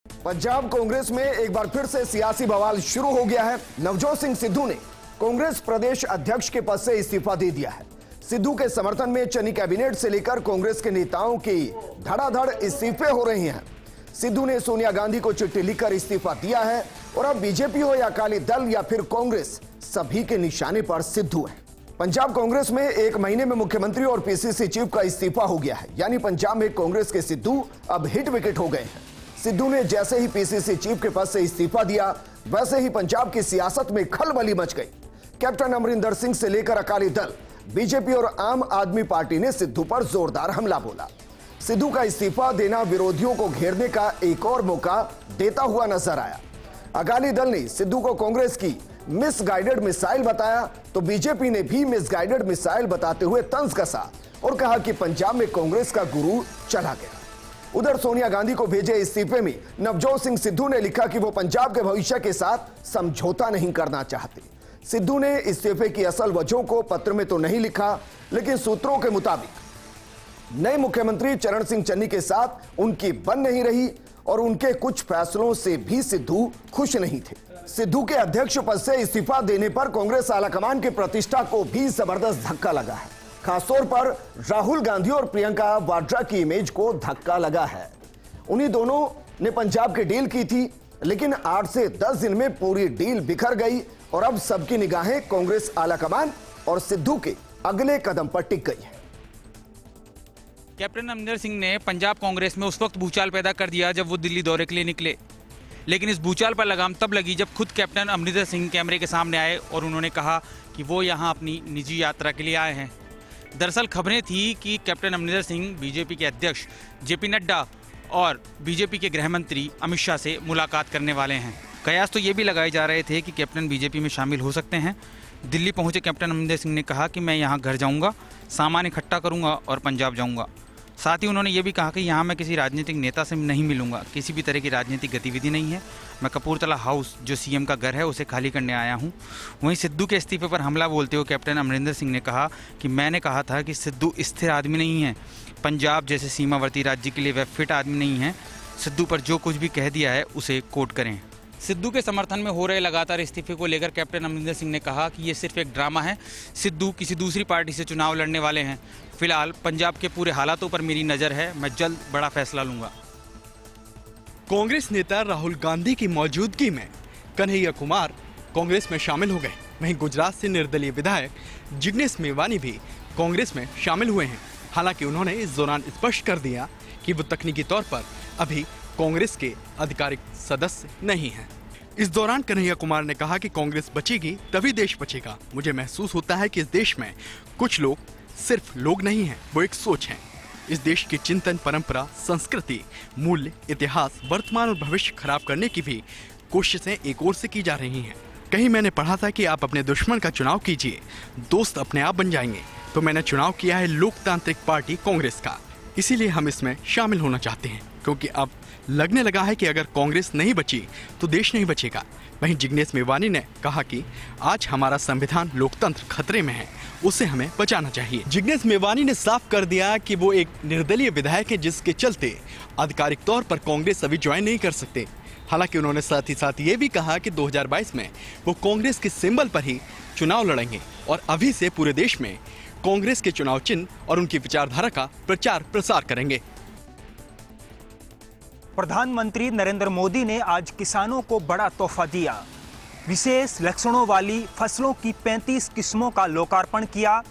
पंजाब कांग्रेस में एक बार फिर से सियासी बवाल शुरू हो गया है। नवजोत सिंह सिद्धू ने कांग्रेस प्रदेश अध्यक्ष के पद से इस्तीफा दे दिया है। सिद्धू के समर्थन में चनी कैबिनेट से लेकर कांग्रेस के नेताओं की धड़ाधड़ इस्तीफे हो रहे हैं। सिद्धू ने सोनिया गांधी को चिट्ठी लिखकर इस्तीफा दिया है और अब बीजेपी हो या अकाली दल या फिर कांग्रेस, सभी के निशाने पर सिद्धू है। पंजाब कांग्रेस में एक महीने में मुख्यमंत्री और पीसीसी चीफ का इस्तीफा हो गया है, यानी पंजाब में कांग्रेस के सिद्धू अब हिट विकेट हो गए हैं। सिद्धू ने जैसे ही पीसीसी चीफ के पद से इस्तीफा दिया, वैसे ही पंजाब की सियासत में खलबली मच गई। कैप्टन अमरिंदर सिंह से लेकर अकाली दल, बीजेपी और आम आदमी पार्टी ने सिद्धू पर जोरदार हमला बोला। सिद्धू का इस्तीफा देना विरोधियों को घेरने का एक और मौका देता हुआ नजर आया। अकाली दल ने सिद्धू को कांग्रेस की मिसगाइडेड मिसाइल बताया, तो बीजेपी ने भी मिसगाइडेड मिसाइल बताते हुए तंज कसा और कहा कि पंजाब में कांग्रेस का गुरु चला गया। उधर सोनिया गांधी को भेजे इस्तीफे में नवजोत सिंह सिद्धू ने लिखा कि वो पंजाब के भविष्य के साथ समझौता नहीं करना चाहते। सिद्धू ने इस्तीफे की असल वजहों को पत्र में तो नहीं लिखा, लेकिन सूत्रों के मुताबिक नए मुख्यमंत्री चरण सिंह चन्नी के साथ उनकी बन नहीं रही और उनके कुछ फैसलों से भी सिद्धू खुश नहीं थे। सिद्धू के अध्यक्ष पद से इस्तीफा देने पर कांग्रेस आलाकमान की प्रतिष्ठा को भी जबरदस्त धक्का लगा है। खासतौर पर राहुल गांधी और प्रियंका वाड्रा की इमेज को धक्का लगा है। उन्हीं दोनों ने पंजाब की डील की थी, लेकिन 8 से 10 दिन में पूरी डील बिखर गई और अब सबकी निगाहें कांग्रेस आलाकमान और सिद्धू के अगले कदम पर टिक गई है। कैप्टन अमरिंदर सिंह ने पंजाब कांग्रेस में उस वक्त भूचाल पैदा कर दिया जब वो दिल्ली दौरे के लिए निकले, लेकिन इस भूचाल पर लगाम तब लगी जब खुद कैप्टन अमरिंदर सिंह कैमरे के सामने आए और उन्होंने कहा कि वो यहाँ अपनी निजी यात्रा के लिए आए हैं। दरअसल खबरें थी कि कैप्टन अमरिंदर सिंह बीजेपी के अध्यक्ष जेपी नड्डा और बीजेपी के गृह मंत्री अमित शाह से मुलाकात करने वाले हैं। कयास तो ये भी लगाए जा रहे थे कि कैप्टन बीजेपी में शामिल हो सकते हैं। दिल्ली पहुंचे कैप्टन अमरिंदर सिंह ने कहा कि मैं यहाँ घर जाऊँगा, सामान इकट्ठा करूँगा और पंजाब जाऊँगा। साथ ही उन्होंने ये भी कहा कि यहाँ मैं किसी राजनीतिक नेता से नहीं मिलूंगा, किसी भी तरह की राजनीतिक गतिविधि नहीं है। मैं कपूरथला हाउस, जो सीएम का घर है, उसे खाली करने आया हूँ। वहीं सिद्धू के इस्तीफे पर हमला बोलते हुए कैप्टन अमरिंदर सिंह ने कहा कि मैंने कहा था कि सिद्धू स्थिर आदमी नहीं है, पंजाब जैसे सीमावर्ती राज्य के लिए वह फिट आदमी नहीं है। सिद्धू पर जो कुछ भी कह दिया है उसे कोट करें। सिद्धू के समर्थन में हो रहे लगातार इस्तीफे को लेकर कैप्टन अमरिंदर सिंह ने कहा कि ये सिर्फ एक ड्रामा है। सिद्धू किसी दूसरी पार्टी से चुनाव लड़ने वाले हैं। फिलहाल पंजाब के पूरे हालातों पर मेरी नज़र है, मैं जल्द बड़ा फैसला लूंगा। कांग्रेस नेता राहुल गांधी की मौजूदगी में कन्हैया कुमार कांग्रेस में शामिल हो गए। वहीं गुजरात से निर्दलीय विधायक जिग्नेश मेवानी भी कांग्रेस में शामिल हुए हैं। हालांकि उन्होंने इस दौरान स्पष्ट कर दिया कि वो तकनीकी तौर पर अभी कांग्रेस के आधिकारिक सदस्य नहीं हैं। इस दौरान कन्हैया कुमार ने कहा कि कांग्रेस बचेगी तभी देश बचेगा। मुझे महसूस होता है कि इस देश में कुछ लोग सिर्फ लोग नहीं हैं, वो एक सोच है। इस देश की चिंतन, परंपरा, संस्कृति, मूल्य, इतिहास, वर्तमान और भविष्य खराब करने की भी कोशिशें एक ओर से की जा रही हैं। कहीं मैंने पढ़ा था कि आप अपने दुश्मन का चुनाव कीजिए, दोस्त अपने आप बन जाएंगे। तो मैंने चुनाव किया है लोकतांत्रिक पार्टी कांग्रेस का, इसीलिए हम इसमें शामिल होना चाहते हैं, क्योंकि अब लगने लगा है कि अगर कांग्रेस नहीं बची तो देश नहीं बचेगा। वहीं जिग्नेश मेवानी ने कहा कि आज हमारा संविधान, लोकतंत्र खतरे में है, उसे हमें बचाना चाहिए। जिग्नेश मेवानी ने साफ कर दिया कि वो एक निर्दलीय विधायक है, जिसके चलते आधिकारिक तौर पर कांग्रेस अभी ज्वाइन नहीं कर सकते। हालांकि उन्होंने साथ ही साथ ये भी कहा कि 2022 में वो कांग्रेस के सिंबल पर ही चुनाव लड़ेंगे और अभी से पूरे देश में कांग्रेस के चुनाव चिन्ह और उनकी विचारधारा का प्रचार प्रसार करेंगे। प्रधानमंत्री नरेंद्र मोदी ने आज किसानों को बड़ा तोहफा दिया। विशेष लक्षणों वाली फसलों की 35 किस्मों का लोकार्पण किया।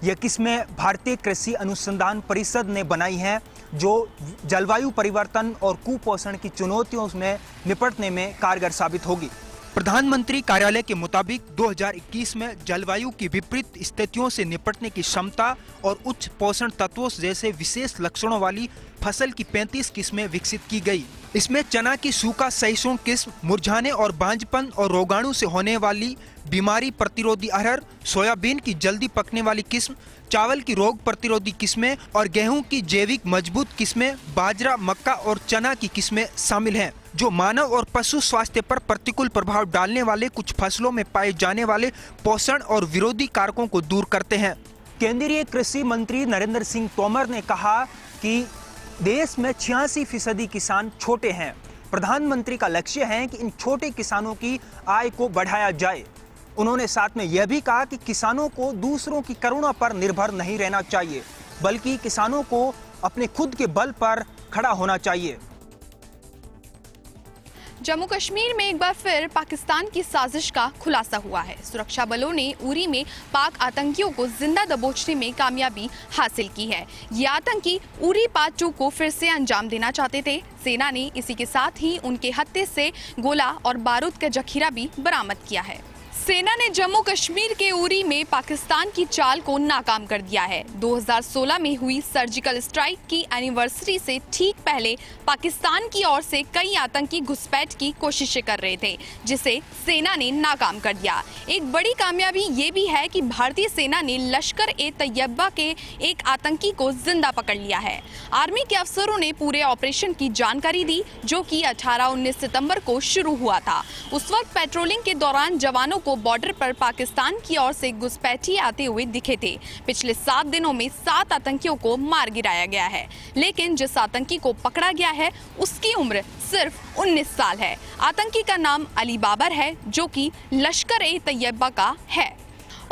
यह किस्में भारतीय कृषि अनुसंधान परिषद ने बनाई हैं, जो जलवायु परिवर्तन और कुपोषण की चुनौतियों में निपटने में कारगर साबित होगी। प्रधानमंत्री कार्यालय के मुताबिक 2021 में जलवायु की विपरीत स्थितियों से निपटने की क्षमता और उच्च पोषण तत्वों जैसे विशेष लक्षणों वाली फसल की 35 किस्में विकसित की गई। इसमें चना की सूखा सहिष्णु किस्म, मुरझाने और बांझपन और रोगाणु से होने वाली बीमारी प्रतिरोधी अरहर, सोयाबीन की जल्दी पकने वाली किस्म, चावल की रोग प्रतिरोधी किस्में और गेहूं की जैविक मजबूत किस्में, बाजरा, मक्का और चना की किस्में शामिल हैं, जो मानव और पशु स्वास्थ्य पर प्रतिकूल प्रभाव डालने वाले कुछ फसलों में पाए जाने वाले पोषण और विरोधी कारकों को दूर करते हैं। केंद्रीय कृषि मंत्री नरेंद्र सिंह तोमर ने कहा कि देश में 86% किसान छोटे हैं। प्रधानमंत्री का लक्ष्य है कि इन छोटे किसानों की आय को बढ़ाया जाए। उन्होंने साथ में यह भी कहा कि किसानों को दूसरों की करुणा पर निर्भर नहीं रहना चाहिए, बल्कि किसानों को अपने खुद के बल पर खड़ा होना चाहिए। जम्मू कश्मीर में एक बार फिर पाकिस्तान की साजिश का खुलासा हुआ है। सुरक्षा बलों ने उरी में पाक आतंकियों को जिंदा दबोचने में कामयाबी हासिल की है। ये आतंकी उरी पार्ट 2 को फिर से अंजाम देना चाहते थे। सेना ने इसी के साथ ही उनके हत्थे से गोला और बारूद का जखीरा भी बरामद किया है। सेना ने जम्मू कश्मीर के उरी में पाकिस्तान की चाल को नाकाम कर दिया है। 2016 में हुई सर्जिकल स्ट्राइक की एनिवर्सरी से ठीक पहले पाकिस्तान की ओर से कई आतंकी घुसपैठ की कोशिशें कर रहे थे, जिसे सेना ने नाकाम कर दिया। एक बड़ी कामयाबी ये भी है कि भारतीय सेना ने लश्कर ए तैयबा के एक आतंकी को जिंदा पकड़ लिया है। आर्मी के अफसरों ने पूरे ऑपरेशन की जानकारी दी, जो कि 18-19 सितंबर को शुरू हुआ था। उस वक्त पेट्रोलिंग के दौरान जवानों को बॉर्डर पर पाकिस्तान की ओर से घुसपैठी आते हुए दिखे थे। पिछले 7 दिनों में 7 आतंकियों को मार गिराया गया है, लेकिन जिस आतंकी को पकड़ा गया है उसकी उम्र सिर्फ 19 साल है। आतंकी का नाम अली बाबर है, जो कि लश्कर ए तैयबा का है।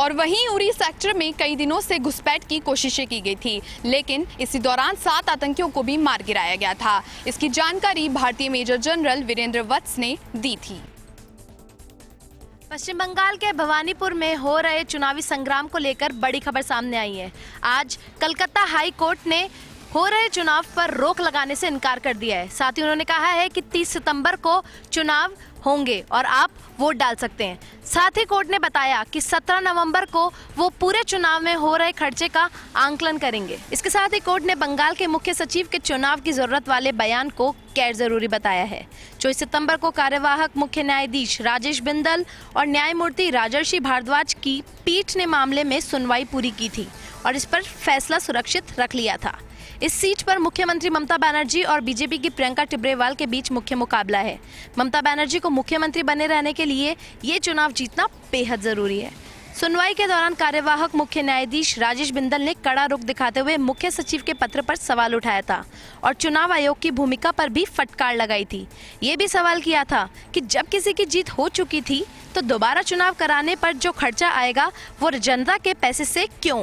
और वहीं उरी सेक्टर में कई दिनों से घुसपैठ की कोशिशें की गई थी, लेकिन इसी दौरान 7 आतंकियों को भी मार गिराया गया था। इसकी जानकारी भारतीय मेजर जनरल वीरेंद्र वत्स ने दी थी। पश्चिम बंगाल के भवानीपुर में हो रहे चुनावी संग्राम को लेकर बड़ी खबर सामने आई है। आज कलकत्ता हाई कोर्ट ने हो रहे चुनाव पर रोक लगाने से इनकार कर दिया है। साथ ही उन्होंने कहा है कि 30 सितंबर को चुनाव होंगे और आप वोट डाल सकते हैं। साथ ही कोर्ट ने बताया कि 17 नवंबर को वो पूरे चुनाव में हो रहे खर्चे का आंकलन करेंगे। इसके साथ ही कोर्ट ने बंगाल के मुख्य सचिव के चुनाव की जरूरत वाले बयान को गैर जरूरी बताया है। 24 सितंबर को कार्यवाहक मुख्य न्यायाधीश राजेश बिंदल और न्यायमूर्ति राजर्षि भारद्वाज की पीठ ने मामले में सुनवाई पूरी की थी और इस पर फैसला सुरक्षित रख लिया था। इस सीट पर मुख्यमंत्री ममता बनर्जी और बीजेपी की प्रियंका टिब्रेवाल के बीच मुख्य मुकाबला है। ममता बनर्जी को मुख्यमंत्री बने रहने के लिए ये चुनाव जीतना बेहद जरूरी है। सुनवाई के दौरान कार्यवाहक मुख्य न्यायाधीश राजेश बिंदल ने कड़ा रुख दिखाते हुए मुख्य सचिव के पत्र पर सवाल उठाया था और चुनाव आयोग की भूमिका पर भी फटकार लगाई थी। ये भी सवाल किया था कि जब किसी की जीत हो चुकी थी तो दोबारा चुनाव कराने पर जो खर्चा आएगा वो जनता के पैसे से क्यों।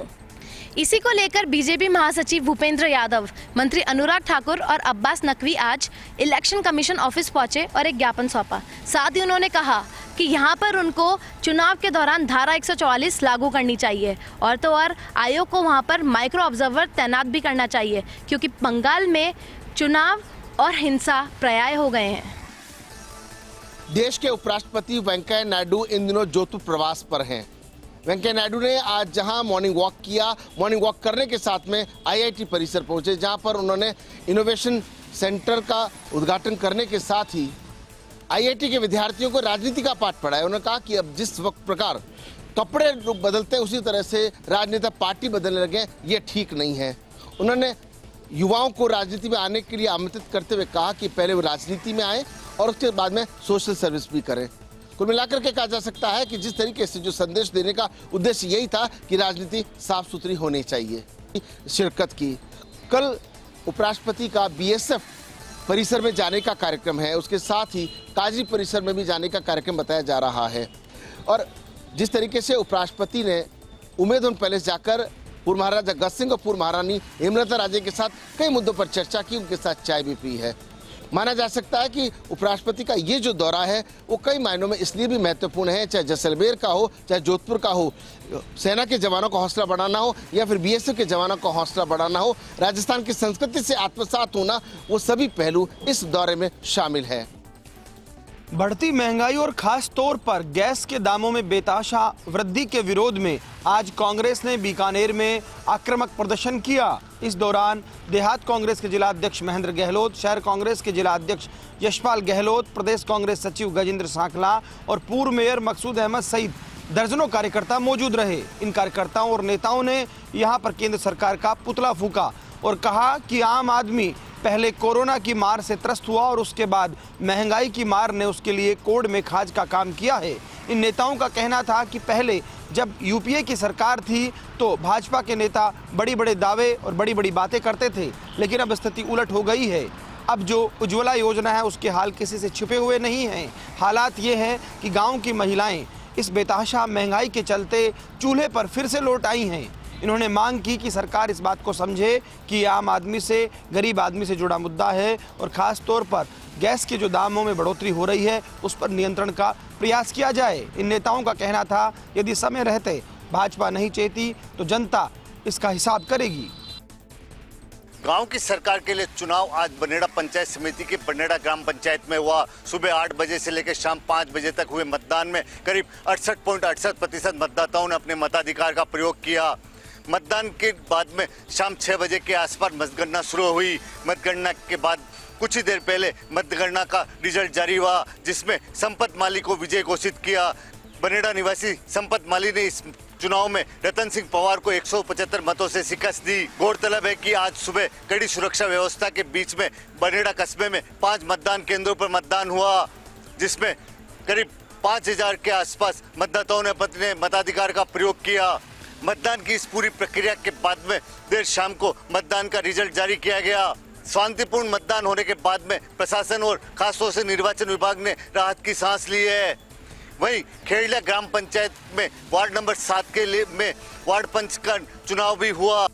इसी को लेकर बीजेपी महासचिव भूपेंद्र यादव, मंत्री अनुराग ठाकुर और अब्बास नकवी आज इलेक्शन कमीशन ऑफिस पहुंचे और एक ज्ञापन सौंपा। साथ ही उन्होंने कहा कि यहां पर उनको चुनाव के दौरान धारा 144 लागू करनी चाहिए और तो और आयोग को वहां पर माइक्रो ऑब्जर्वर तैनात भी करना चाहिए, क्योंकि बंगाल में चुनाव और हिंसा पर्याय हो गए हैं। देश के उपराष्ट्रपति वेंकैया नायडू इन दिनों जोधपुर प्रवास पर हैं। वेंकैया नायडू ने आज जहां मॉर्निंग वॉक किया, मॉर्निंग वॉक करने के साथ में आईआईटी परिसर पहुंचे, जहां पर उन्होंने इनोवेशन सेंटर का उद्घाटन करने के साथ ही आईआईटी के विद्यार्थियों को राजनीति का पाठ पढ़ाया। उन्होंने कहा कि अब जिस वक्त प्रकार कपड़े बदलते हैं उसी तरह से राजनेता पार्टी बदलने लगे, ये ठीक नहीं है। उन्होंने युवाओं को राजनीति में आने के लिए आमंत्रित करते हुए कहा कि पहले वो राजनीति में आए और उसके बाद में सोशल सर्विस भी करें। कुल मिलाकर के कहा जा सकता है कि जिस तरीके से जो संदेश देने का उद्देश्य यही था कि राजनीति साफ सुथरी होनी चाहिए। शिरकत की कल उपराष्ट्रपति का बीएसएफ परिसर में जाने का कार्यक्रम है, उसके साथ ही काजी परिसर में भी जाने का कार्यक्रम बताया जा रहा है। और जिस तरीके से उपराष्ट्रपति ने उम्मेद भवन पैलेस जाकर पूर्व महाराजा जगत सिंह और पूर्व महारानी हेमलता राजे के साथ कई मुद्दों पर चर्चा की, उनके साथ चाय भी पी है। माना जा सकता है कि उपराष्ट्रपति का ये जो दौरा है वो कई मायनों में इसलिए भी महत्वपूर्ण है, चाहे जैसलमेर का हो, चाहे जोधपुर का हो, सेना के जवानों का हौसला बढ़ाना हो या फिर बीएसएफ के जवानों का हौसला बढ़ाना हो, राजस्थान की संस्कृति से आत्मसात होना, वो सभी पहलू इस दौरे में शामिल है। बढ़ती महंगाई और खास तौर पर गैस के दामों में बेतहाशा वृद्धि के विरोध में आज कांग्रेस ने बीकानेर में आक्रामक प्रदर्शन किया। इस दौरान देहात कांग्रेस के जिला अध्यक्ष महेंद्र गहलोत, शहर कांग्रेस के जिला अध्यक्ष यशपाल गहलोत, प्रदेश कांग्रेस सचिव गजेंद्र सांखला और पूर्व मेयर मकसूद अहमद सहित दर्जनों कार्यकर्ता मौजूद रहे। इन कार्यकर्ताओं और नेताओं ने यहां पर केंद्र सरकार का पुतला फूंका और कहा कि आम आदमी पहले कोरोना की मार से त्रस्त हुआ और उसके बाद महंगाई की मार ने उसके लिए कोड़ में खाज का काम किया है। इन नेताओं का कहना था कि पहले जब यूपीए की सरकार थी तो भाजपा के नेता बड़ी बड़े दावे और बड़ी बड़ी बातें करते थे, लेकिन अब स्थिति उलट हो गई है। अब जो उज्ज्वला योजना है उसके हाल किसी से छुपे हुए नहीं हैं। हालात ये हैं कि गांव की महिलाएं इस बेतहाशा महंगाई के चलते चूल्हे पर फिर से लौट आई हैं। इन्होंने मांग की कि सरकार इस बात को समझे कि आम आदमी से, गरीब आदमी से जुड़ा मुद्दा है और ख़ास तौर पर गैस के जो दामों में बढ़ोतरी हो रही है उस पर नियंत्रण का प्रयास किया जाए। इन नेताओं का कहना था यदि समय रहते भाजपा नहीं चाहती तो जनता इसका हिसाब करेगी। गांव की सरकार के लिए चुनाव आज बनेड़ा पंचायत समिति की बनेड़ा ग्राम पंचायत में हुआ। सुबह 8 बजे से लेकर शाम 5 बजे तक हुए मतदान में करीब 68.68% मतदाताओं ने अपने मताधिकार का प्रयोग किया। मतदान के बाद में शाम 6 बजे के आसपास मतगणना शुरू हुई। मतगणना के बाद कुछ ही देर पहले मतगणना का रिजल्ट जारी हुआ, जिसमें संपत माली को विजय घोषित किया। बनेड़ा निवासी संपत माली ने इस चुनाव में रतन सिंह पवार को 175 मतों से शिकस्त दी। गौरतलब है कि आज सुबह कड़ी सुरक्षा व्यवस्था के बीच में बनेड़ा कस्बे में 5 मतदान केंद्रों पर मतदान हुआ, जिसमें करीब 5000 के आसपास मतदाताओं ने अपने मताधिकार का प्रयोग किया। मतदान की इस पूरी प्रक्रिया के बाद में देर शाम को मतदान का रिजल्ट जारी किया गया। शांतिपूर्ण मतदान होने के बाद में प्रशासन और खासतौर से निर्वाचन विभाग ने राहत की सांस ली है। वहीं खेड़ला ग्राम पंचायत में वार्ड नंबर 7 के लिए में वार्ड पंच का चुनाव भी हुआ।